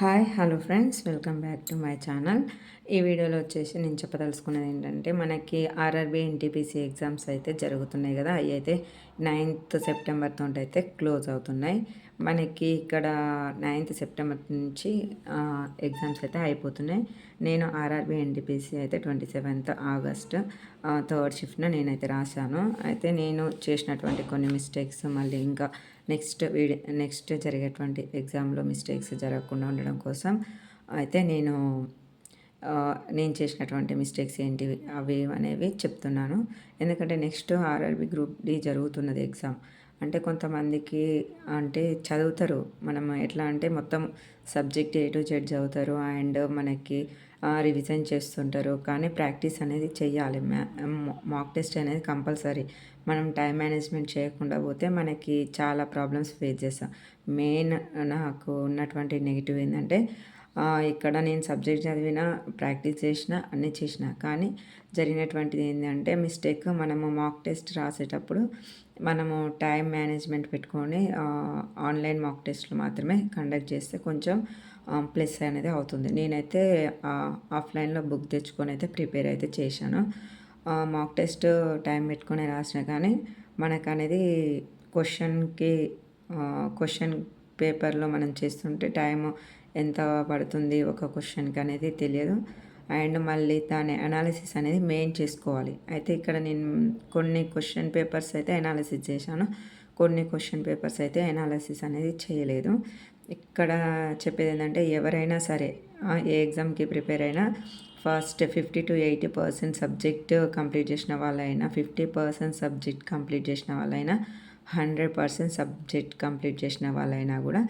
Hi hello friends, welcome back to my channel. ఈ వీడియోలో వచ్చేసి నేను చెప్పదలుచుకున్నది ఏంటంటే, మనకి ఆర్ఆర్బీ ఎన్టీపీసీ ఎగ్జామ్స్ అయితే జరుగుతున్నాయి కదా. అవి అయితే 9th సెప్టెంబర్ తోటి అయితే క్లోజ్ అవుతున్నాయి. మనకి ఇక్కడ 9th సెప్టెంబర్ నుంచి ఎగ్జామ్స్ అయితే అయిపోతున్నాయి. నేను ఆర్ఆర్బీ ఎన్టీపీసీ అయితే 27th ఆగస్ట్ థర్డ్ షిఫ్ట్న నేనైతే రాశాను. అయితే నేను చేసినటువంటి కొన్ని మిస్టేక్స్, మళ్ళీ ఇంకా నెక్స్ట్ జరిగేటువంటి ఎగ్జామ్లో మిస్టేక్స్ జరగకుండా ఉండడం కోసం అయితే నేను చేసినటువంటి మిస్టేక్స్ ఏంటివి అవి అనేవి చెప్తున్నాను. ఎందుకంటే నెక్స్ట్ ఆర్ఆర్బీ గ్రూప్ డి జరుగుతున్నది ఎగ్జామ్. అంటే కొంతమందికి అంటే చదువుతారు, మనం ఎట్లా అంటే మొత్తం సబ్జెక్ట్ A to Z చదువుతారు అండ్ మనకి రివిజన్ చేస్తుంటారు. కానీ ప్రాక్టీస్ అనేది చెయ్యాలి. మాక్ టెస్ట్ అనేది కంపల్సరీ. మనం టైం మేనేజ్మెంట్ చేయకుండా పోతే మనకి చాలా ప్రాబ్లమ్స్ ఫేస్ చేస్తాం. మెయిన్ నాకు ఉన్నటువంటి నెగిటివ్ ఏంటంటే, ఇక్కడ నేను సబ్జెక్ట్ చదివిన, ప్రాక్టీస్ చేసిన, అన్నీ చేసిన, కానీ జరిగినటువంటిది ఏంటంటే మిస్టేక్. మనము మాక్ టెస్ట్ రాసేటప్పుడు మనము టైం మేనేజ్మెంట్ పెట్టుకొని ఆన్లైన్ మాక్ టెస్ట్లు మాత్రమే కండక్ట్ చేస్తే కొంచెం ప్లస్ అనేది అవుతుంది. నేనైతే ఆఫ్లైన్లో బుక్ తెచ్చుకొని అయితే ప్రిపేర్ అయితే చేశాను. మాక్ టెస్ట్ టైం పెట్టుకొని రాసిన, కానీ మనకు అనేది క్వశ్చన్ పేపర్లో మనం చేస్తుంటే టైము ఎంత పడుతుంది ఒక క్వశ్చన్కి అనేది తెలియదు. అండ్ మళ్ళీ దాని అనాలిసిస్ అనేది మెయిన్ చేసుకోవాలి. అయితే ఇక్కడ నేను కొన్ని క్వశ్చన్ పేపర్స్ అయితే అనాలిసిస్ చేశాను, కొన్ని క్వశ్చన్ పేపర్స్ అయితే అనాలిసిస్ అనేది చేయలేదు. ఇక్కడ చెప్పేది ఏంటంటే, ఎవరైనా సరే ఏ ఎగ్జామ్కి ప్రిపేర్ అయినా ఫస్ట్ 50 to 80% సబ్జెక్ట్ కంప్లీట్ చేసిన వాళ్ళైనా, 50% సబ్జెక్ట్ కంప్లీట్ చేసిన వాళ్ళైనా, 100% సబ్జెక్ట్ కంప్లీట్ చేసిన వాళ్ళైనా కూడా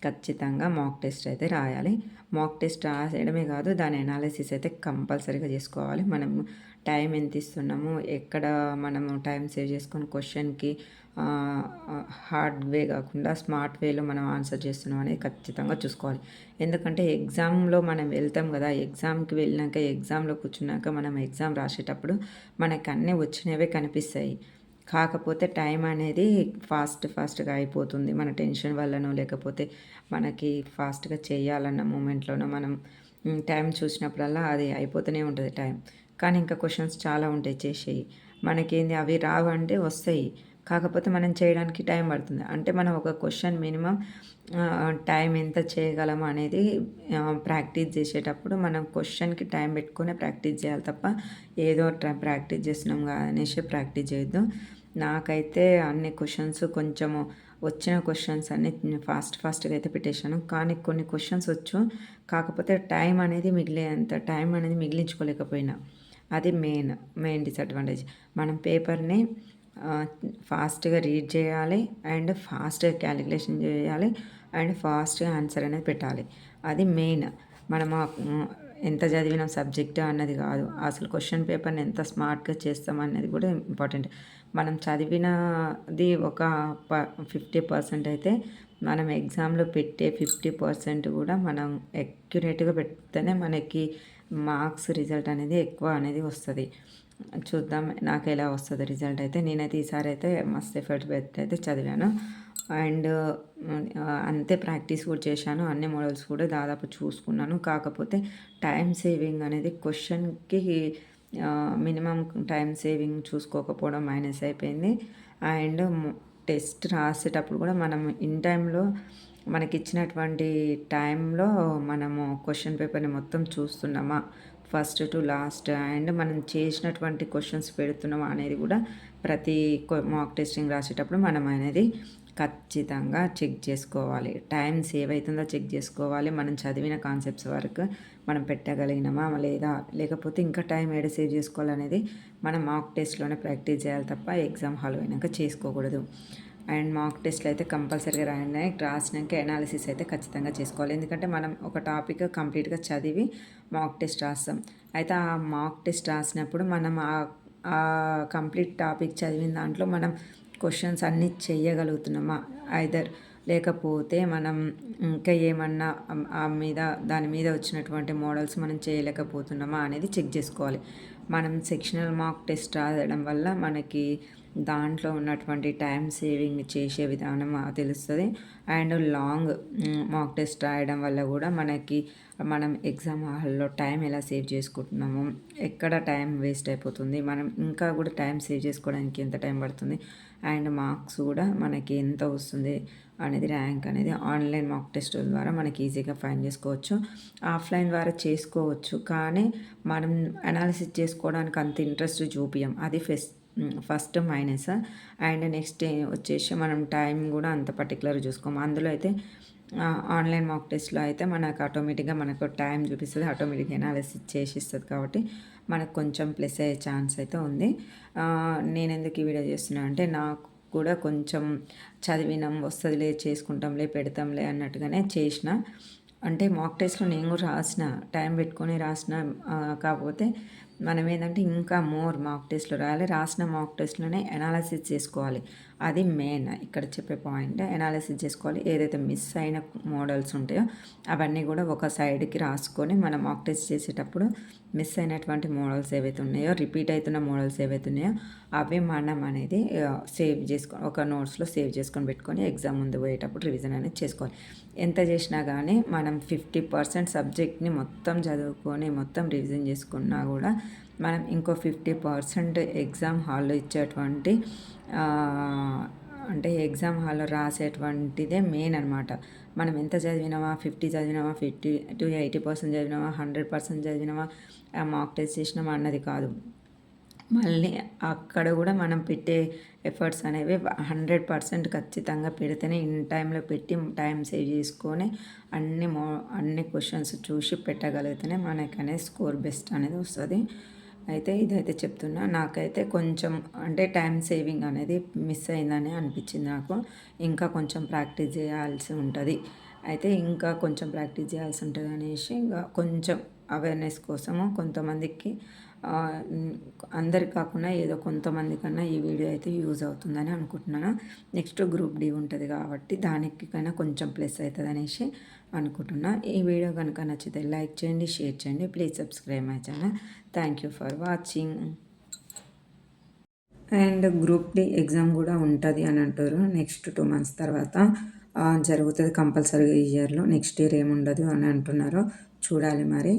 ఖచ్చితంగా మాక్ టెస్ట్ అయితే రాయాలి. మాక్ టెస్ట్ రాసేయడమే కాదు, దాని అనాలిసిస్ అయితే కంపల్సరీగా చేసుకోవాలి. మనము టైం ఎంత ఇస్తున్నాము, ఎక్కడ మనము టైం సేవ్ చేసుకొని క్వశ్చన్కి హార్డ్ వే కాకుండా స్మార్ట్ వేలో మనం ఆన్సర్ చేస్తున్నాం అనేది ఖచ్చితంగా చూసుకోవాలి. ఎందుకంటే ఎగ్జామ్లో మనం వెళ్తాం కదా, ఎగ్జామ్కి వెళ్ళినాక, ఎగ్జామ్లో కూర్చున్నాక మనం ఎగ్జామ్ రాసేటప్పుడు మనకు అన్నీ వచ్చినవే కనిపిస్తాయి. కాకపోతే టైం అనేది ఫాస్ట్గా అయిపోతుంది. మన టెన్షన్ వల్లనో, లేకపోతే మనకి ఫాస్ట్గా చేయాలన్న మూమెంట్లోనో మనం టైం చూసినప్పుడల్లా అది అయిపోతూనే ఉంటుంది టైం. కానీ ఇంకా క్వశ్చన్స్ చాలా ఉంటాయి చేసేవి. మనకేంది అవి రావంటే వస్తాయి, కాకపోతే మనం చేయడానికి టైం పడుతుంది. అంటే మనం ఒక క్వశ్చన్ మినిమం టైం ఎంత చేయగలము అనేది ప్రాక్టీస్ చేసేటప్పుడు మనం క్వశ్చన్కి టైం పెట్టుకొని ప్రాక్టీస్ చేయాలి తప్ప ఏదో ప్రాక్టీస్ చేస్తున్నాం అనేసి ప్రాక్టీస్ చేయొద్దు. నాకైతే అన్ని క్వశ్చన్స్ కొంచెము వచ్చిన క్వశ్చన్స్ అన్ని ఫాస్ట్గా అయితే పెట్టేశాను, కానీ కొన్ని క్వశ్చన్స్ వచ్చు, కాకపోతే టైం అనేది మిగిలించుకోలేకపోయినా. అది మెయిన్ డిసడ్వాంటేజ్. మనం పేపర్ని ఫాస్ట్గా రీడ్ చేయాలి అండ్ ఫాస్ట్గా క్యాలిక్యులేషన్ చేయాలి అండ్ ఫాస్ట్గా ఆన్సర్ అనేది పెట్టాలి. అది మెయిన్. మనం ఎంత చదివిన సబ్జెక్ట్ అన్నది కాదు, అసలు క్వశ్చన్ పేపర్ని ఎంత స్మార్ట్గా చేస్తామన్నది కూడా ఇంపార్టెంట్. మనం చదివినది ఒక 50% అయితే మనం ఎగ్జామ్లో పెట్టే 50% కూడా మనం అక్యురేట్గా పెడితేనే మనకి మార్క్స్ రిజల్ట్ అనేది ఎక్కువ అనేది వస్తుంది. చూద్దాం నాకు ఎలా వస్తుందో రిజల్ట్. అయితే నేనైతే ఈసారి అయితే మస్త్ ఎఫర్ట్ పెట్టి అయితే చదివాను అండ్ అంతే ప్రాక్టీస్ కూడా చేశాను. అన్ని మోడల్స్ కూడా దాదాపు చూసుకున్నాను. కాకపోతే టైం సేవింగ్ అనేది క్వశ్చన్కి మినిమం టైం సేవింగ్ చూసుకోకపోవడం మైనస్ అయిపోయింది. అండ్ టెస్ట్ రాసేటప్పుడు కూడా మనం ఇన్ టైంలో మనకి ఇచ్చినటువంటి టైంలో మనము క్వశ్చన్ పేపర్ని మొత్తం చూస్తున్నామా ఫస్ట్ టు లాస్ట్, అండ్ మనం చేసినటువంటి క్వశ్చన్స్ పెడుతున్నామా అనేది కూడా ప్రతి మాక్ టెస్టింగ్ రాసేటప్పుడు మనం అనేది ఖచ్చితంగా చెక్ చేసుకోవాలి. టైం సేవ్ అవుతుందో చెక్ చేసుకోవాలి. మనం చదివిన కాన్సెప్ట్స్ వరకు మనం పెట్టగలిగినామా లేదా, లేకపోతే ఇంకా టైం ఏడ సేవ్ చేసుకోవాలనేది మనం మాక్ టెస్ట్లోనే ప్రాక్టీస్ చేయాలి తప్ప ఎగ్జామ్ హాల్ అయినాక చేసుకోకూడదు. అండ్ మాక్ టెస్ట్లు అయితే కంపల్సరీగా రాసినాక అనాలిసిస్ అయితే ఖచ్చితంగా చేసుకోవాలి. ఎందుకంటే మనం ఒక టాపిక్ కంప్లీట్గా చదివి మాక్ టెస్ట్ రాస్తాం. అయితే ఆ మాక్ టెస్ట్ రాసినప్పుడు మనం ఆ కంప్లీట్ టాపిక్ చదివిన దాంట్లో మనం క్వశ్చన్స్ అన్నీ చేయగలుగుతున్నామా, ఐదర్ లేకపోతే మనం ఇంకా ఏమన్నా దాని మీద వచ్చినటువంటి మోడల్స్ మనం చేయలేకపోతున్నామా అనేది చెక్ చేసుకోవాలి. మనం సెక్షనల్ మాక్ టెస్ట్ రాయడం వల్ల మనకి దాంట్లో ఉన్నటువంటి టైం సేవింగ్ చేసే విధానం తెలుస్తుంది. అండ్ లాంగ్ మాక్ టెస్ట్ రాయడం వల్ల కూడా మనం ఎగ్జామ్ హాల్లో టైం ఎలా సేవ్ చేసుకుంటున్నాము, ఎక్కడ టైం వేస్ట్ అయిపోతుంది, మనం ఇంకా కూడా టైం సేవ్ చేసుకోవడానికి ఎంత టైం పడుతుంది, అండ్ మార్క్స్ కూడా మనకి ఎంత వస్తుంది అనేది, ర్యాంక్ అనేది ఆన్లైన్ మాక్ టెస్ట్ ద్వారా మనకి ఈజీగా ఫైండ్ చేసుకోవచ్చు. ఆఫ్లైన్ ద్వారా చేసుకోవచ్చు, కానీ మనం అనాలిసిస్ చేసుకోవడానికి అంత ఇంట్రెస్ట్ చూపియం. అది ఫస్ట్ మైనస్. అండ్ నెక్స్ట్ వచ్చేసి మనం టైం కూడా అంత పర్టికులర్ చూసుకోము. అందులో అయితే ఆన్లైన్ మాక్ టెస్ట్లో అయితే మనకు ఆటోమేటిక్గా మనకు టైం చూపిస్తుంది, ఆటోమేటిక్గా అనాలిసిస్ చేసిస్తుంది. కాబట్టి మనకు కొంచెం ప్లస్ అయ్యే ఛాన్స్ అయితే ఉంది. నేను ఎందుకు ఈ వీడియో చేస్తున్నా అంటే, నాకు కూడా కొంచెం చదివినాం వస్తుందిలే, చేసుకుంటాంలే, పెడతాంలే అన్నట్టుగానే చేసిన. అంటే మాక్ టెస్ట్లో నేను కూడా రాసిన, టైం పెట్టుకొని రాసిన. కాకపోతే మనం ఏంటంటే ఇంకా మోర్ మాక్ టెస్ట్లో రాయాలి. రాసిన మాక్ టెస్ట్లోనే అనాలిసిస్ చేసుకోవాలి. అది మెయిన్ ఇక్కడ చెప్పే పాయింట్. అనాలిసిస్ చేసుకోవాలి. ఏదైతే మిస్ అయిన మోడల్స్ ఉంటాయో అవన్నీ కూడా ఒక సైడ్కి రాసుకొని మనం మాక్ టెస్ట్ చేసేటప్పుడు మిస్ అయినటువంటి మోడల్స్ ఏవైతే ఉన్నాయో, రిపీట్ అవుతున్న మోడల్స్ ఏవైతే ఉన్నాయో అవి మనం అనేది సేవ్ చేసుకొని ఒక నోట్స్లో సేవ్ చేసుకొని పెట్టుకొని ఎగ్జామ్ ముందు పోయేటప్పుడు రివిజన్ అనేది చేసుకోవాలి. ఎంత చేసినా కానీ మనం 50% సబ్జెక్ట్ని మొత్తం చదువుకొని మొత్తం రివిజన్ చేసుకున్నా కూడా మనం ఇంకో 50% ఎగ్జామ్ హాల్లో ఇచ్చేటువంటి అంటే ఎగ్జామ్ హాల్లో రాసేటువంటిదే మెయిన్ అనమాట. మనం ఎంత చదివినామా, 50 చదివినామా, 50 to 80% చదివినామా, 100% చదివినామా, మాక్ టెస్ట్ చేసినామా అన్నది కాదు. మళ్ళీ అక్కడ కూడా మనం పెట్టే ఎఫర్ట్స్ అనేవి 100% ఖచ్చితంగా పెడితేనే, ఇన్ టైంలో పెట్టి టైం సేవ్ చేసుకొని అన్ని క్వశ్చన్స్ చూసి పెట్టగలిగితేనే మనకనే స్కోర్ బెస్ట్ అనేది వస్తుంది. అయితే ఇదైతే చెప్తున్నా. నాకైతే కొంచెం అంటే టైం సేవింగ్ అనేది మిస్ అయిందని అనిపించింది నాకు. ఇంకా కొంచెం ప్రాక్టీస్ చేయాల్సి ఉంటుంది. అయితే ఇంకా కొంచెం ప్రాక్టీస్ చేయాల్సి ఉంటుంది అనేసి ఇంకా కొంచెం అవేర్నెస్ కోసము కొంతమందికి, అందరికి కాకుండా ఏదో కొంతమందికన్నా ఈ వీడియో అయితే యూజ్ అవుతుందని అనుకుంటున్నాను. నెక్స్ట్ గ్రూప్ డి ఉంటుంది కాబట్టి దానికైనా కొంచెం ప్లస్ అవుతుంది అనేసి అనుకుంటున్నా. ఈ వీడియో కనుక నచ్చితే లైక్ చేయండి, షేర్ చేయండి. Please subscribe my channel. Thank you for watching. And group D exam కూడా ఉంటుంది అని అంటారు. నెక్స్ట్ 2 months తర్వాత జరుగుతుంది కంపల్సరీగా ఈ ఇయర్లో. నెక్స్ట్ ఇయర్ ఏముండదు అని అంటున్నారు. చూడాలి మరి.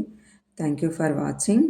Thank you for watching.